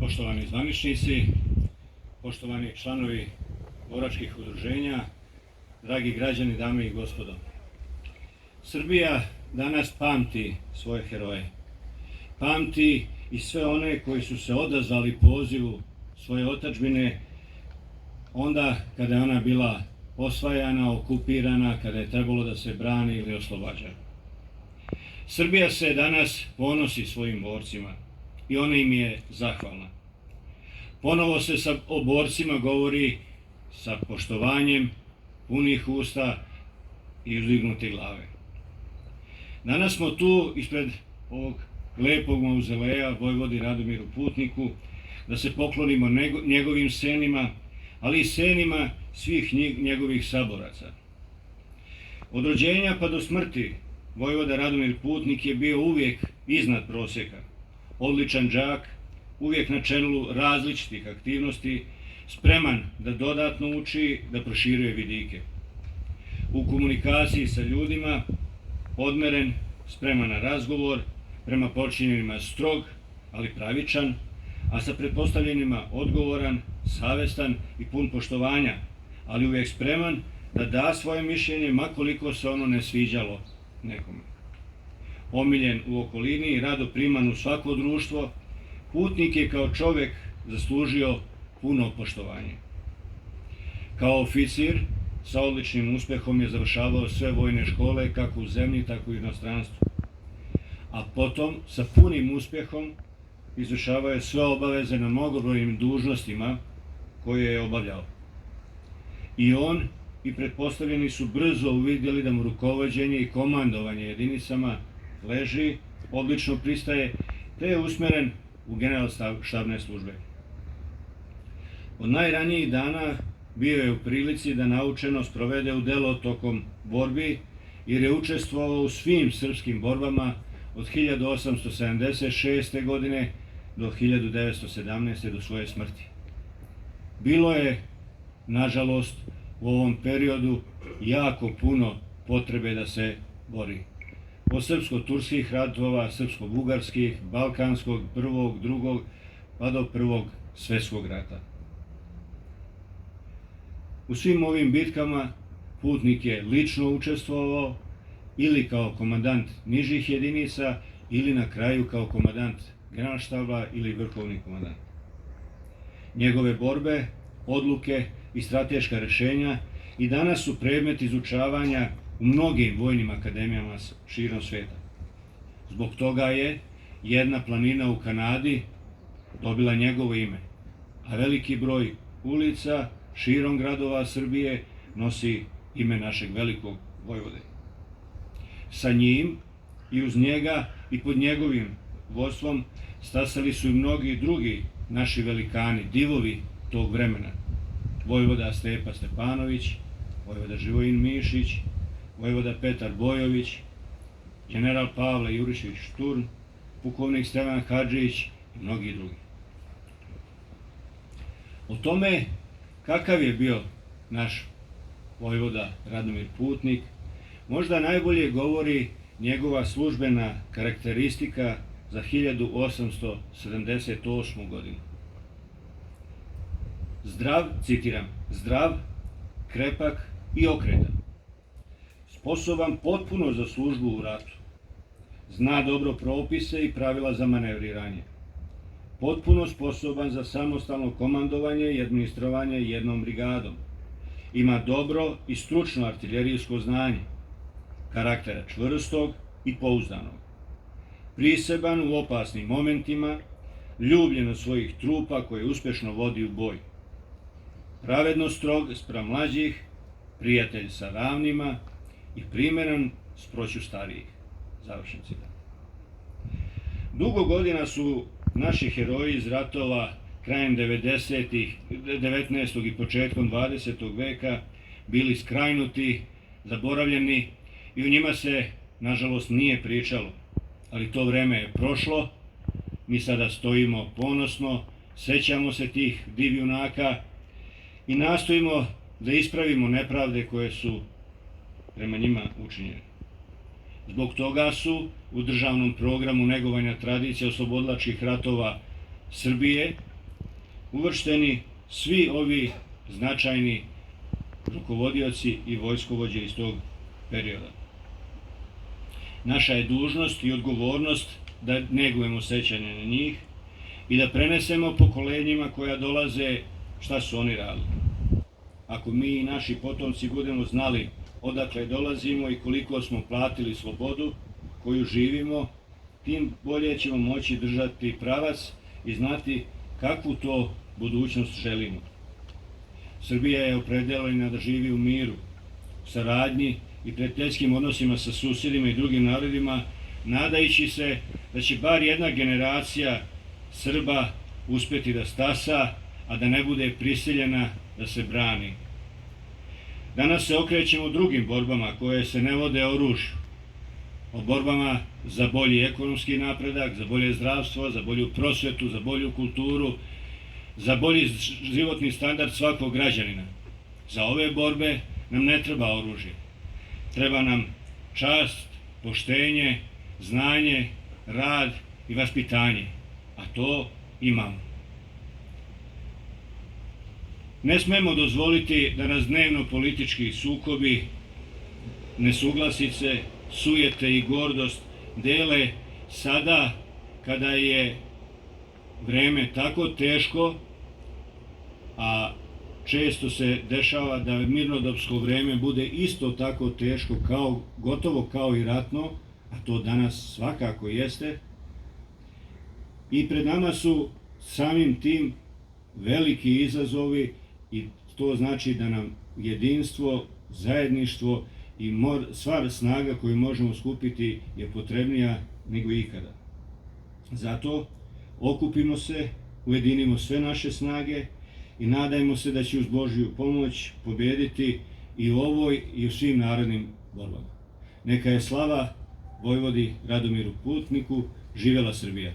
Poštovani zvaničnici, poštovani članovi boračkih udruženja, dragi građani, dame i gospodo. Srbija danas pamti svoje heroje. Pamti i sve one koji su se odazvali pozivu svoje otadžbine onda kada je ona bila osvajana, okupirana, kada je trebalo da se brani ili oslobađa. Srbija se danas ponosi svojim borcima i ona im je zahvalna. Ponovo se o borcima govori sa poštovanjem, punih usta i uzdignute glave. Danas smo tu ispred ovog lepog mauzoleja vojvodi Radomiru Putniku da se poklonimo njegovim senima, ali i senima svih njegovih saboraca. Od rođenja pa do smrti vojvoda Radomir Putnik je bio uvijek iznad prosjeka, odličan đak, uvijek na čelu različitih aktivnosti, spreman da dodatno uči, da proširuje vidike. U komunikaciji sa ljudima, odmeren, spreman na razgovor, prema počinjenima strog, ali pravičan, a sa pretpostavljenima odgovoran, savestan i pun poštovanja, ali uvijek spreman da da svoje mišljenje, makoliko se ono ne sviđalo nekome. Omiljen u okolini i rado priman u svako društvo, Putnik je kao čovjek zaslužio puno poštovanje. Kao oficir sa odličnim uspjehom je završavao sve vojne škole kako u zemlji, tako i u inostranstvu. A potom sa punim uspjehom izvršavao je sve obaveze na mnogobrojnim dužnostima koje je obavljao. I on i pretpostavljeni su brzo uvidjeli da mu rukovođenje i komandovanje jedinicama leži, odlično pristaje, te je usmeren u generalštabne službe. Od najranijih dana bio je u prilici da naučeno sprovede u delo tokom borbi, jer je učestvovao u svim srpskim borbama od 1876. godine do 1917. do svoje smrti. Bilo je, nažalost, u ovom periodu jako puno potrebe da se bori. Od srpsko-turskih ratova, srpsko-bugarskih, balkanskog, prvog, drugog, pa do prvog svjetskog rata. U svim ovim bitkama Putnik je lično učestvovao ili kao komandant nižih jedinica ili na kraju kao komandant generalštaba ili vrhovni komandant. Njegove borbe, odluke i strateška rješenja i danas su predmet izučavanja u mnogim vojnim akademijama širom svijeta. Zbog toga je jedna planina u Kanadi dobila njegovo ime, a veliki broj ulica širom gradova Srbije nosi ime našeg velikog vojvode. Sa njim i uz njega i pod njegovim vodstvom stasali su i mnogi drugi naši velikani, divovi tog vremena. Vojvoda Stepa Stepanović, vojvoda Živojin Mišić, vojvoda Petar Bojović, general Pavle Jurišević Šturm, pukovnik Stevan Hadžić i mnogi drugi. O tome kakav je bio naš vojvoda Radomir Putnik, možda najbolje govori njegova službena karakteristika za 1878. godinu. Zdrav, citiram, zdrav, krepak i okretan. Sposoban potpuno za službu u ratu. Zna dobro propise i pravila za manevriranje. Potpuno sposoban za samostalno komandovanje i administrovanje jednom brigadom. Ima dobro i stručno artiljerijsko znanje. Karaktera čvrstog i pouzdanog. Priseban u opasnim momentima, ljubljen od svojih trupa koje uspješno vodi u boj. Pravedno strog spram mlađih, prijatelj sa ravnima i primjeran sproću starijih. Završen citat. Dugo godina su naši heroji iz ratova krajem 90-ih, 19. i početkom 20. veka bili skrajnuti, zaboravljeni i o njima se, nažalost, nije pričalo. Ali to vreme je prošlo, mi sada stojimo ponosno, sećamo se tih divjunaka i nastojimo da ispravimo nepravde koje su prema njima učinjene. Zbog toga su u državnom programu negovanja tradicije oslobodilačkih ratova Srbije uvršteni svi ovi značajni rukovodioci i vojskovođe iz tog perioda. Naša je dužnost i odgovornost da negujemo sećanje na njih i da prenesemo pokolenjima koja dolaze šta su oni radili. Ako mi i naši potomci budemo znali odakle dolazimo i koliko smo platili slobodu koju živimo, tim bolje ćemo moći držati pravac i znati kakvu to budućnost želimo. Srbija je opredeljena da živi u miru, saradnji i prijateljskim odnosima sa susjedima i drugim narodima, nadajući se da će bar jedna generacija Srba uspjeti da stasa, a da ne bude prisiljena da se brani. Danas se okrećemo drugim borbama koje se ne vode oružju, o borbama za bolji ekonomski napredak, za bolje zdravstvo, za bolju prosvetu, za bolju kulturu, za bolji životni standard svakog građanina. Za ove borbe nam ne treba oružje. Treba nam čast, poštenje, znanje, rad i vaspitanje, a to imamo. Ne smemo dozvoliti da nas dnevno politički sukobi, nesuglasice, sujete i gordost dele sada kada je vreme tako teško, a često se dešava da mirnodopsko vreme bude isto tako teško, gotovo kao i ratno, a to danas svakako jeste. I pred nama su samim tim veliki izazovi i to znači da nam jedinstvo, zajedništvo i sva snaga koju možemo skupiti je potrebnija nego ikada. Zato okupimo se, ujedinimo sve naše snage i nadajmo se da će uz Božju pomoć pobjediti i u ovoj i u svim narednim borbama. Neka je slava Vojvodi Radomiru Putniku, živela Srbija!